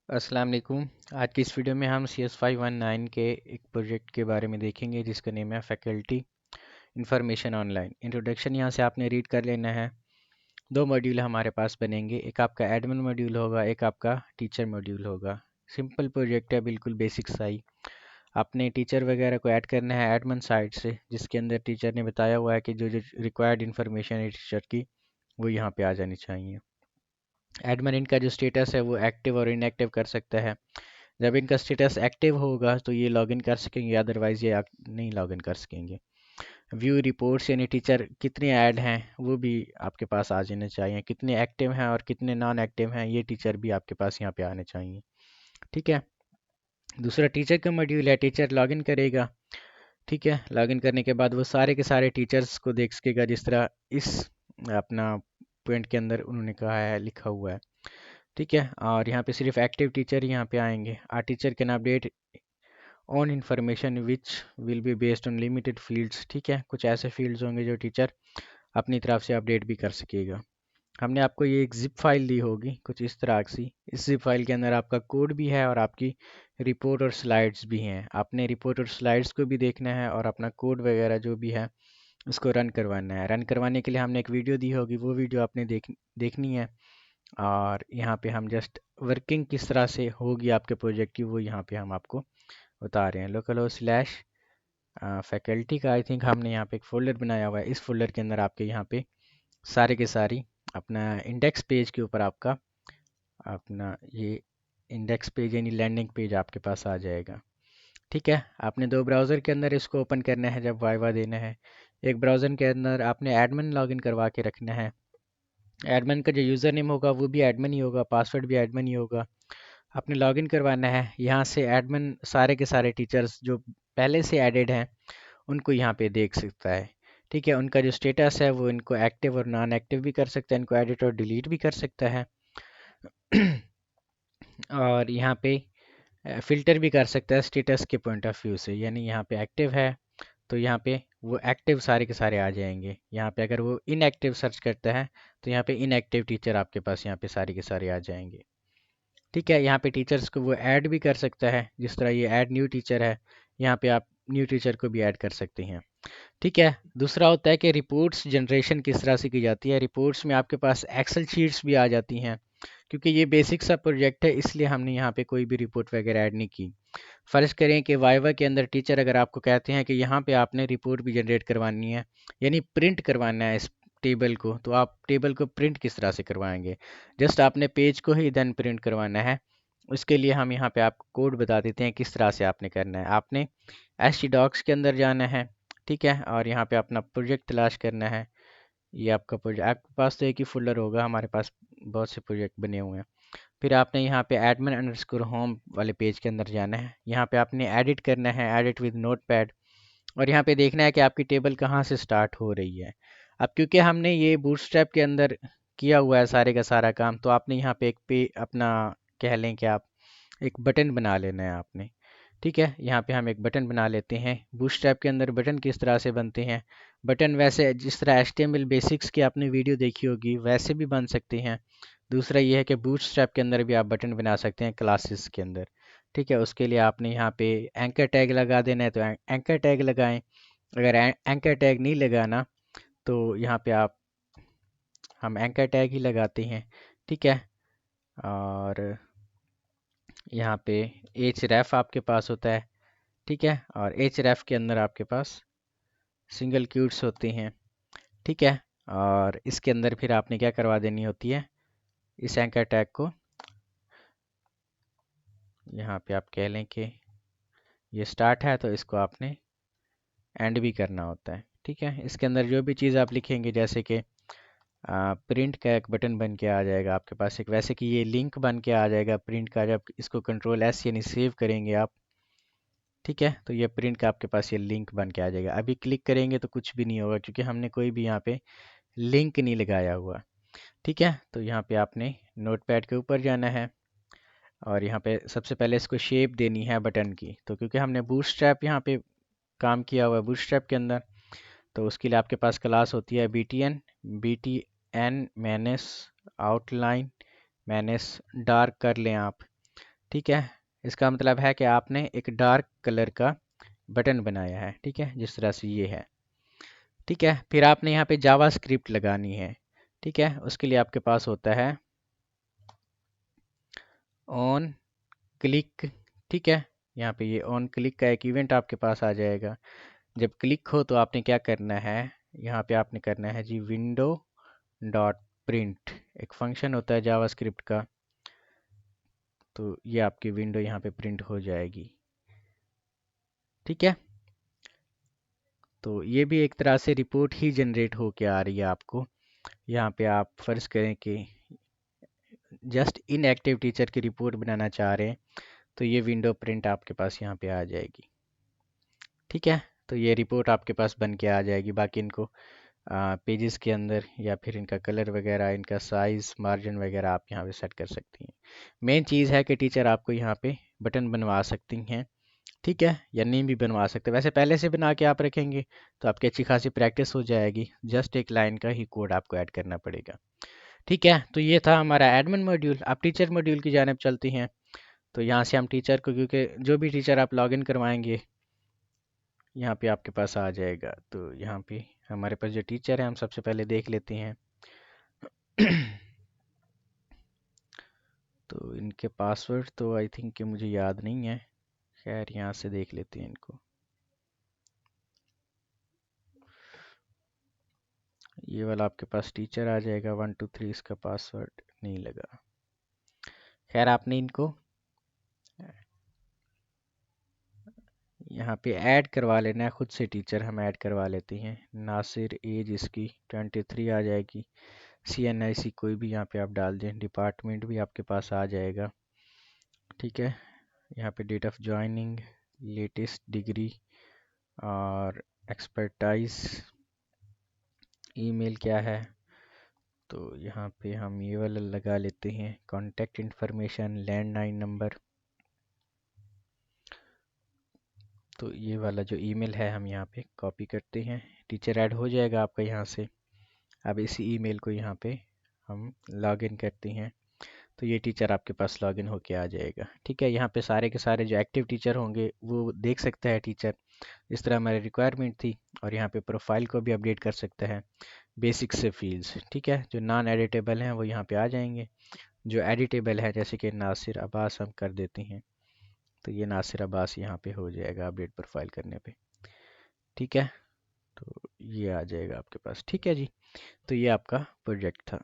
अस्सलाम वालेकुम। आज की इस वीडियो में हम CS519 के एक प्रोजेक्ट के बारे में देखेंगे जिसका नेम है फैकल्टी इंफॉर्मेशन ऑनलाइन। इंट्रोडक्शन यहाँ से आपने रीड कर लेना है। दो मॉड्यूल हमारे पास बनेंगे, एक आपका एडमिन मॉड्यूल होगा, एक आपका टीचर मॉड्यूल होगा। सिंपल प्रोजेक्ट है, बिल्कुल बेसिक सा ही। आपने टीचर वगैरह को ऐड करना है एडमिन साइड से, जिसके अंदर टीचर ने बताया हुआ है कि जो जो रिक्वायर्ड इन्फॉर्मेशन है टीचर की वो यहाँ पे आ जानी चाहिए। एडमिन इनका जो स्टेटस है वो एक्टिव और इनएक्टिव कर सकता है। जब इनका स्टेटस एक्टिव होगा तो ये लॉगिन कर सकेंगे, अदरवाइज ये नहीं लॉगिन कर सकेंगे। व्यू रिपोर्ट्स यानी टीचर कितने ऐड हैं वो भी आपके पास आ जाने चाहिए, कितने एक्टिव हैं और कितने नॉन एक्टिव हैं ये टीचर भी आपके पास यहाँ पे आने चाहिए। ठीक है। दूसरा टीचर का मॉड्यूल है, टीचर लॉगिन करेगा। ठीक है, लॉगिन करने के बाद वो सारे के सारे टीचर्स को देख सकेगा, जिस तरह इस अपना पॉइंट के अंदर उन्होंने कहा है, लिखा हुआ है। ठीक है, और यहाँ पे सिर्फ एक्टिव टीचर यहाँ पे आएंगे। A teacher can update on information which will be based on limited fields. ठीक है, कुछ ऐसे फील्ड्स होंगे जो टीचर अपनी तरफ से अपडेट भी कर सकेगा। हमने आपको ये एक जिप फाइल दी होगी कुछ इस तरह की। इस जिप फाइल के अंदर आपका कोड भी है और आपकी रिपोर्ट और स्लाइड्स भी हैं। आपने रिपोर्ट और स्लाइड्स को भी देखना है और अपना कोड वगैरह जो भी है उसको रन करवाना है। रन करवाने के लिए हमने एक वीडियो दी होगी, वो वीडियो आपने देखनी है। और यहाँ पे हम जस्ट वर्किंग किस तरह से होगी आपके प्रोजेक्ट की वो यहाँ पे हम आपको बता रहे हैं। लोकल हो स्लैश फैकल्टी का आई थिंक हमने यहाँ पे एक फ़ोल्डर बनाया हुआ है। इस फोल्डर के अंदर आपके यहाँ पे सारे के सारी अपना इंडेक्स पेज के ऊपर आपका अपना ये इंडेक्स पेज यानी लैंडिंग पेज आपके पास आ जाएगा। ठीक है, आपने दो ब्राउज़र के अंदर इसको ओपन करना है जब वाइवा देना है। एक ब्राउज़र के अंदर आपने एडमिन लॉगिन करवा के रखना है। एडमिन का जो यूज़र नेम होगा वो भी एडमिन ही होगा, पासवर्ड भी एडमिन ही होगा। आपने लॉगिन करवाना है। यहाँ से एडमिन सारे के सारे टीचर्स जो पहले से एडेड हैं उनको यहाँ पे देख सकता है। ठीक है, उनका जो स्टेटस है वो इनको एक्टिव और नॉन एक्टिव भी कर सकता है, इनको एडिट और डिलीट भी कर सकता है। और यहाँ पे फ़िल्टर भी कर सकता है स्टेटस के पॉइंट ऑफ व्यू से, यानी यहाँ पे एक्टिव है तो यहाँ पे वो एक्टिव सारे के सारे आ जाएंगे। यहाँ पे अगर वो इनएक्टिव सर्च करता है तो यहाँ पे इनएक्टिव टीचर आपके पास यहाँ पे सारे के सारे आ जाएंगे। ठीक है, यहाँ पे टीचर्स को वो ऐड भी कर सकता है, जिस तरह ये ऐड न्यू टीचर है, यहाँ पे आप न्यू टीचर को भी ऐड कर सकते हैं। ठीक है, दूसरा होता है कि रिपोर्ट्स जनरेशन किस तरह से की जाती है। रिपोर्ट्स में आपके पास एक्सेल शीट्स भी आ जाती हैं। क्योंकि ये बेसिक सा प्रोजेक्ट है इसलिए हमने यहाँ पे कोई भी रिपोर्ट वगैरह ऐड नहीं की। फ़र्ज़ करें कि वाइवा के अंदर टीचर अगर आपको कहते हैं कि यहाँ पे आपने रिपोर्ट भी जनरेट करवानी है, यानी प्रिंट करवाना है इस टेबल को, तो आप टेबल को प्रिंट किस तरह से करवाएंगे। जस्ट आपने पेज को ही देन प्रिंट करवाना है। उसके लिए हम यहाँ पे आपको कोड बता देते हैं किस तरह से आपने करना है। आपने HTDocs के अंदर जाना है। ठीक है, और यहाँ पे अपना प्रोजेक्ट तलाश करना है। ये आपका प्रोजेक्ट, आपके पास तो एक ही फोल्डर होगा, हमारे पास बहुत से प्रोजेक्ट बने हुए हैं। फिर आपने यहाँ पे एडमिन अंडरस्कोर होम वाले पेज के अंदर जाना है। यहाँ पे आपने एडिट करना है, एडिट विद नोटपैड। और यहाँ पे देखना है कि आपकी टेबल कहाँ से स्टार्ट हो रही है। अब क्योंकि हमने ये बूटस्ट्रैप के अंदर किया हुआ है सारे का सारा काम, तो आपने यहाँ पे एक पे अपना कह लें कि आप एक बटन बना लेना है आपने। ठीक है, यहाँ पे हम एक बटन बना लेते हैं। बूटस्ट्रैप के अंदर बटन किस तरह से बनते हैं, बटन वैसे जिस तरह HTML बेसिक्स की आपने वीडियो देखी होगी वैसे भी बन सकते हैं। दूसरा ये है कि बूटस्ट्रैप के अंदर भी आप बटन बना सकते हैं क्लासेस के अंदर। ठीक है, उसके लिए आपने यहाँ पे एंकर टैग लगा देना है तो एंकर टैग लगाएं। अगर एंकर टैग नहीं लगाना तो यहाँ पे आप हम एंकर टैग ही लगाते हैं। ठीक है, और यहाँ पे href आपके पास होता है। ठीक है, और href के अंदर आपके पास सिंगल क्यूट्स होते हैं। ठीक है, और इसके अंदर फिर आपने क्या करवा देनी होती है, इस एंकर टैग को यहाँ पे आप कह लें कि ये स्टार्ट है तो इसको आपने एंड भी करना होता है। ठीक है, इसके अंदर जो भी चीज़ आप लिखेंगे, जैसे कि प्रिंट का एक बटन बन के आ जाएगा आपके पास एक, वैसे कि ये लिंक बन के आ जाएगा प्रिंट का, जब इसको Ctrl+S यानी सेव करेंगे आप। ठीक है, तो ये प्रिंट का आपके पास ये लिंक बन के आ जाएगा। अभी क्लिक करेंगे तो कुछ भी नहीं होगा क्योंकि हमने कोई भी यहाँ पे लिंक नहीं लगाया हुआ। ठीक है, तो यहाँ पे आपने नोटपैड के ऊपर जाना है और यहाँ पे सबसे पहले इसको शेप देनी है बटन की। तो क्योंकि हमने बूटस्ट्रैप यहाँ पे काम किया हुआ है बूटस्ट्रैप के अंदर, तो उसके लिए आपके पास क्लास होती है BTN menace outline menace dark कर लें आप। ठीक है, इसका मतलब है कि आपने एक डार्क कलर का बटन बनाया है। ठीक है, जिस तरह से ये है। ठीक है, फिर आपने यहाँ पे जावा स्क्रिप्ट लगानी है। ठीक है, उसके लिए आपके पास होता है ऑन क्लिक। ठीक है, यहाँ पे ये ऑन क्लिक का एक इवेंट आपके पास आ जाएगा। जब क्लिक हो तो आपने क्या करना है, यहाँ पे आपने करना है जी विंडो डॉट प्रिंट। एक फंक्शन होता है जावास्क्रिप्ट का, तो ये आपकी विंडो यहाँ पे प्रिंट हो जाएगी। ठीक है, तो ये भी एक तरह से रिपोर्ट ही जनरेट होके आ रही है आपको। यहाँ पे आप फर्ज करें कि जस्ट इनएक्टिव टीचर की रिपोर्ट बनाना चाह रहे हैं, तो ये विंडो प्रिंट आपके पास यहाँ पे आ जाएगी। ठीक है, तो ये रिपोर्ट आपके पास बन के आ जाएगी। बाकी इनको पेजेस के अंदर या फिर इनका कलर वगैरह, इनका साइज़, मार्जिन वगैरह आप यहाँ पे सेट कर सकती हैं। मेन चीज़ है कि टीचर आपको यहाँ पे बटन बनवा सकती हैं। ठीक है, या नेम भी बनवा सकते हैं। वैसे पहले से बना के आप रखेंगे तो आपकी अच्छी खासी प्रैक्टिस हो जाएगी। जस्ट एक लाइन का ही कोड आपको ऐड करना पड़ेगा। ठीक है, तो ये था हमारा एडमिन मॉड्यूल। अब टीचर मॉड्यूल की जानिब चलती हैं। तो यहाँ से हम टीचर को, क्योंकि जो भी टीचर आप लॉगिन करवाएंगे यहाँ पे आपके पास आ जाएगा। तो यहाँ पे हमारे पास जो टीचर है हम सबसे पहले देख लेते हैं। तो इनके पासवर्ड तो आई थिंक कि मुझे याद नहीं है। खैर, यहाँ से देख लेते हैं इनको। ये वाला आपके पास टीचर आ जाएगा 123, इसका पासवर्ड नहीं लगा। खैर, आपने इनको यहाँ पे ऐड करवा लेना है खुद से। टीचर हम ऐड करवा लेते हैं। नासिर, एज इसकी 23 आ जाएगी। CNIC कोई भी यहाँ पे आप डाल दें। डिपार्टमेंट भी आपके पास आ जाएगा। ठीक है, यहाँ पे date of joining, latest degree और एक्सपर्टाइज, ईमेल क्या है, तो यहाँ पे हम ये वाला लगा लेते हैं। कॉन्टैक्ट इन्फॉर्मेशन, लैंडलाइन नंबर, तो ये वाला जो ईमेल है हम यहाँ पे कॉपी करते हैं। टीचर ऐड हो जाएगा आपका यहाँ से। अब इसी ईमेल को यहाँ पे हम लॉगिन करते हैं, तो ये टीचर आपके पास लॉगिन होके आ जाएगा। ठीक है, यहाँ पे सारे के सारे जो एक्टिव टीचर होंगे वो देख सकता है टीचर। इस तरह हमारी रिक्वायरमेंट थी। और यहाँ पे प्रोफाइल को भी अपडेट कर सकता है, बेसिक से फील्ड्स। ठीक है, जो नॉन एडिटेबल हैं वो यहाँ पे आ जाएंगे। जो एडिटेबल है जैसे कि नासिर अब्बास हम कर देते हैं, तो ये नासिर अब्बास यहाँ पे हो जाएगा अपडेट प्रोफाइल करने पे। ठीक है, तो ये आ जाएगा आपके पास। ठीक है जी, तो ये आपका प्रोजेक्ट था।